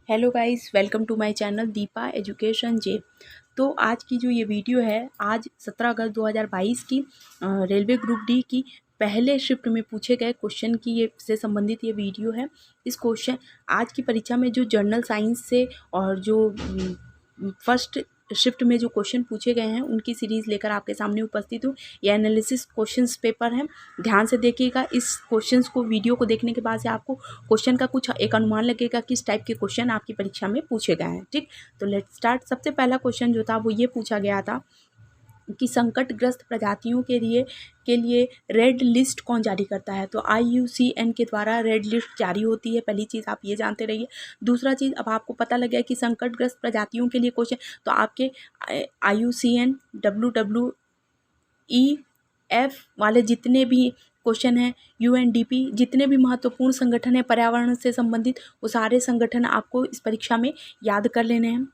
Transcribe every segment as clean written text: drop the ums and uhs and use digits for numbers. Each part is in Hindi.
Hello guys, welcome to my channel Deepa education जे। तो आज की जो ये वीडियो है, आज 17 अगस्त 2022 की रेलवे ग्रुप डी की पहले शिफ्ट में पूछे गए क्वेश्चन की ये से संबंधित ये वीडियो है। इस क्वेश्चन आज की परीक्षा में जो जनरल साइंस से और जो फर्स्ट शिफ्ट में जो क्वेश्चन पूछे गए हैं उनकी सीरीज़ लेकर आपके सामने उपस्थित हूँ। ये एनालिसिस क्वेश्चंस पेपर है, ध्यान से देखिएगा। इस क्वेश्चंस को वीडियो को देखने के बाद से आपको क्वेश्चन का कुछ एक अनुमान लगेगा किस टाइप के क्वेश्चन आपकी परीक्षा में पूछे गए हैं। ठीक, तो लेट्स स्टार्ट। सबसे पहला क्वेश्चन जो था वो ये पूछा गया था कि संकटग्रस्त प्रजातियों के लिए रेड लिस्ट कौन जारी करता है। तो IUCN के द्वारा रेड लिस्ट जारी होती है। पहली चीज़ आप ये जानते रहिए। दूसरा चीज़, अब आपको पता लग गया कि संकटग्रस्त प्रजातियों के लिए क्वेश्चन, तो आपके IUCN WWEF वाले जितने भी क्वेश्चन हैं, UNDP, जितने भी महत्वपूर्ण संगठन हैं पर्यावरण से संबंधित, वो सारे संगठन आपको इस परीक्षा में याद कर लेने हैं।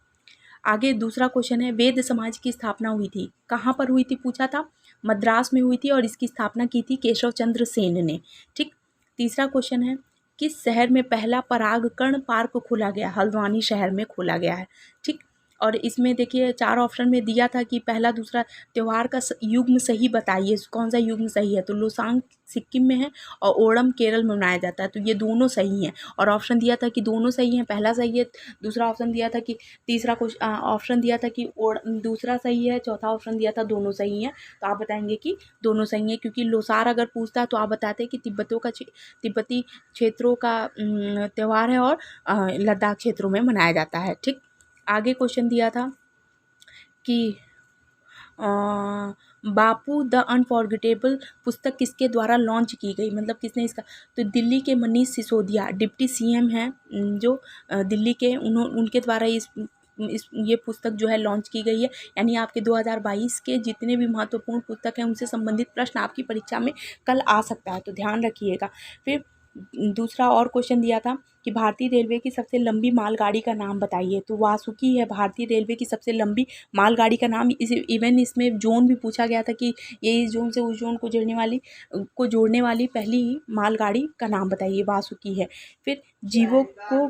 आगे दूसरा क्वेश्चन है, वेद समाज की स्थापना हुई थी, कहाँ पर हुई थी पूछा था, मद्रास में हुई थी और इसकी स्थापना की थी केशव चंद्र सेन ने। ठीक, तीसरा क्वेश्चन है, किस शहर में पहला परागकण पार्क खोला गया। हल्द्वानी शहर में खोला गया है। ठीक, और इसमें देखिए 4 ऑप्शन में दिया था कि पहला दूसरा त्यौहार का युग्म सही बताइए, कौन सा युग्म सही है। तो लोसांग सिक्किम में है और ओणम केरल में मनाया जाता है, तो ये दोनों सही हैं। और ऑप्शन दिया था कि दोनों सही हैं, पहला सही है। दूसरा ऑप्शन दिया था कि तीसरा ऑप्शन दिया था कि दूसरा सही है। चौथा ऑप्शन दिया था दोनों सही हैं। तो आप बताएंगे कि दोनों सही हैं, क्योंकि लोसार अगर पूछता है तो आप बताते हैं कि तिब्बती क्षेत्रों का त्यौहार है और लद्दाख क्षेत्रों में मनाया जाता है। ठीक, आगे क्वेश्चन दिया था कि बापू द अनफॉरगेटेबल पुस्तक किसके द्वारा लॉन्च की गई, मतलब किसने इसका। तो दिल्ली के मनीष सिसोदिया डिप्टी CM हैं जो दिल्ली के, उनके द्वारा ये पुस्तक जो है लॉन्च की गई है। यानी आपके 2022 के जितने भी महत्वपूर्ण पुस्तक हैं उनसे संबंधित प्रश्न आपकी परीक्षा में कल आ सकता है, तो ध्यान रखिएगा। फिर दूसरा और क्वेश्चन दिया था कि भारतीय रेलवे की सबसे लंबी मालगाड़ी का नाम बताइए। तो वासुकी है भारतीय रेलवे की सबसे लंबी मालगाड़ी का नाम। इवन इसमें जोन भी पूछा गया था कि ये इस जोन से उस जोन को जोड़ने वाली पहली मालगाड़ी का नाम बताइए, वासुकी है। फिर जीवों को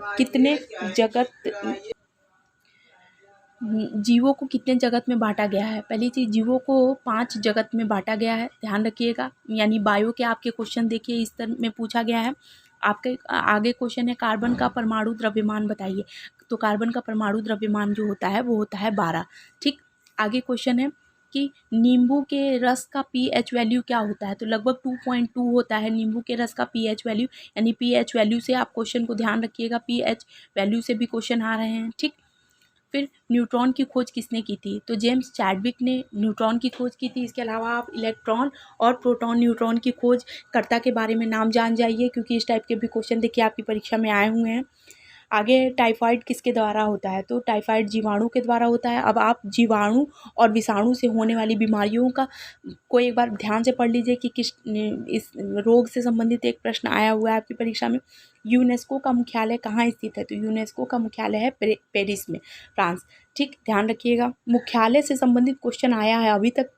कितने जगत में बांटा गया है। पहली चीज़, जीवों को 5 जगत में बांटा गया है, ध्यान रखिएगा। यानी बायो के आपके क्वेश्चन देखिए इस तरह में पूछा गया है। आपके आगे क्वेश्चन है, कार्बन का परमाणु द्रव्यमान बताइए। तो कार्बन का परमाणु द्रव्यमान जो होता है वो होता है 12। ठीक, आगे क्वेश्चन है कि नींबू के रस का pH वैल्यू क्या होता है। तो लगभग 2.2 होता है नींबू के रस का pH वैल्यू। यानी pH वैल्यू से आप क्वेश्चन को ध्यान रखिएगा, pH वैल्यू से भी क्वेश्चन आ रहे हैं। ठीक, फिर न्यूट्रॉन की खोज किसने की थी। तो जेम्स चैडविक ने न्यूट्रॉन की खोज की थी। इसके अलावा आप इलेक्ट्रॉन और प्रोटॉन न्यूट्रॉन की खोज कर्ता के बारे में नाम जान जाइए, क्योंकि इस टाइप के भी क्वेश्चन देखिए आपकी परीक्षा में आए हुए हैं। आगे टाइफाइड किसके द्वारा होता है। तो टाइफाइड जीवाणु के द्वारा होता है। अब आप जीवाणु और विषाणु से होने वाली बीमारियों को एक बार ध्यान से पढ़ लीजिए कि इस रोग से संबंधित एक प्रश्न आया हुआ है आपकी परीक्षा में। यूनेस्को का मुख्यालय कहाँ स्थित है। तो यूनेस्को का मुख्यालय है पेरिस में, फ्रांस। ठीक, ध्यान रखिएगा, मुख्यालय से संबंधित क्वेश्चन आया है। अभी तक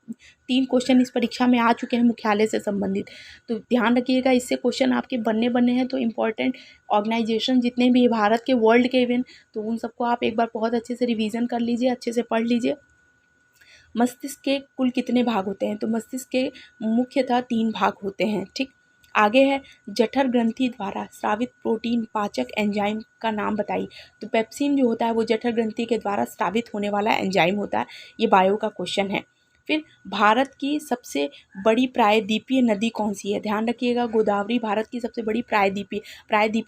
3 क्वेश्चन इस परीक्षा में आ चुके हैं मुख्यालय से संबंधित, तो ध्यान रखिएगा। इससे क्वेश्चन आपके बनने हैं। तो इम्पॉर्टेंट ऑर्गेनाइजेशन जितने भी भारत के, वर्ल्ड के इवन, तो उन सबको आप एक बार बहुत अच्छे से रिवीजन कर लीजिए, अच्छे से पढ़ लीजिए। मस्तिष्क के कुल कितने भाग होते हैं। तो मस्तिष्क के मुख्यतः 3 भाग होते हैं। ठीक, आगे है, जठर ग्रंथि द्वारा स्रावित प्रोटीन पाचक एंजाइम का नाम बताइए। तो पेप्सिन जो होता है वो जठर ग्रंथि के द्वारा स्रावित होने वाला एंजाइम होता है। ये बायो का क्वेश्चन है। फिर भारत की सबसे बड़ी प्रायद्वीपीय नदी कौन सी है। ध्यान रखिएगा, गोदावरी भारत की सबसे बड़ी प्रायद्वीपीय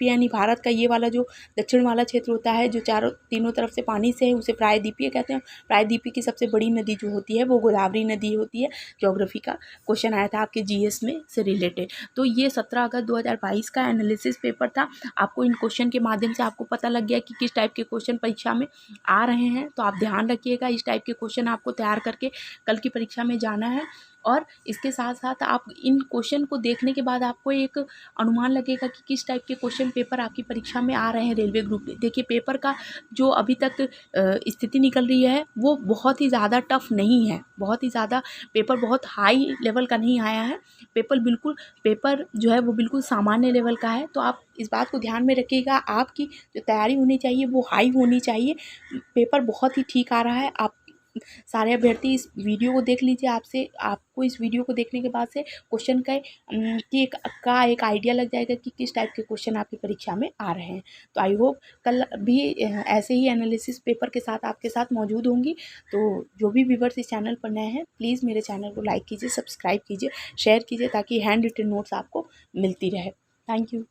यानी भारत का ये वाला जो दक्षिण वाला क्षेत्र होता है जो तीनों तरफ से पानी से है, उसे प्रायद्वीपीय कहते हैं। प्रायद्वीपीय की सबसे बड़ी नदी जो होती है वो गोदावरी नदी होती है। ज्योग्राफी का क्वेश्चन आया था आपके GS में से रिलेटेड। तो ये 17 अगस्त 2022 का एनालिसिस पेपर था। आपको इन क्वेश्चन के माध्यम से आपको पता लग गया कि किस टाइप के क्वेश्चन परीक्षा में आ रहे हैं। तो आप ध्यान रखिएगा, इस टाइप के क्वेश्चन आपको तैयार करके कल की आपकी परीक्षा में जाना है। और इसके साथ साथ आप इन क्वेश्चन को देखने के बाद आपको एक अनुमान लगेगा कि किस टाइप के क्वेश्चन पेपर आपकी परीक्षा में आ रहे हैं रेलवे ग्रुप के। देखिए पेपर का जो अभी तक स्थिति निकल रही है वो बहुत ही ज़्यादा टफ नहीं है, बहुत ही ज़्यादा पेपर बहुत हाई लेवल का नहीं आया है। पेपर जो है वो बिल्कुल सामान्य लेवल का है। तो आप इस बात को ध्यान में रखिएगा, आपकी जो तैयारी होनी चाहिए वो हाई होनी चाहिए। पेपर बहुत ही ठीक आ रहा है। आप सारे अभ्यर्थी इस वीडियो को देख लीजिए। आपको इस वीडियो को देखने के बाद से क्वेश्चन का एक आइडिया लग जाएगा कि किस टाइप के क्वेश्चन आपकी परीक्षा में आ रहे हैं। तो आई होप कल भी ऐसे ही एनालिसिस पेपर के साथ आपके साथ मौजूद होंगी। तो जो भी व्यूअर्स इस चैनल पर नए हैं प्लीज़ मेरे चैनल को लाइक कीजिए, सब्सक्राइब कीजिए, शेयर कीजिए ताकि हैंड रिटन नोट्स आपको मिलती रहे। Thank you.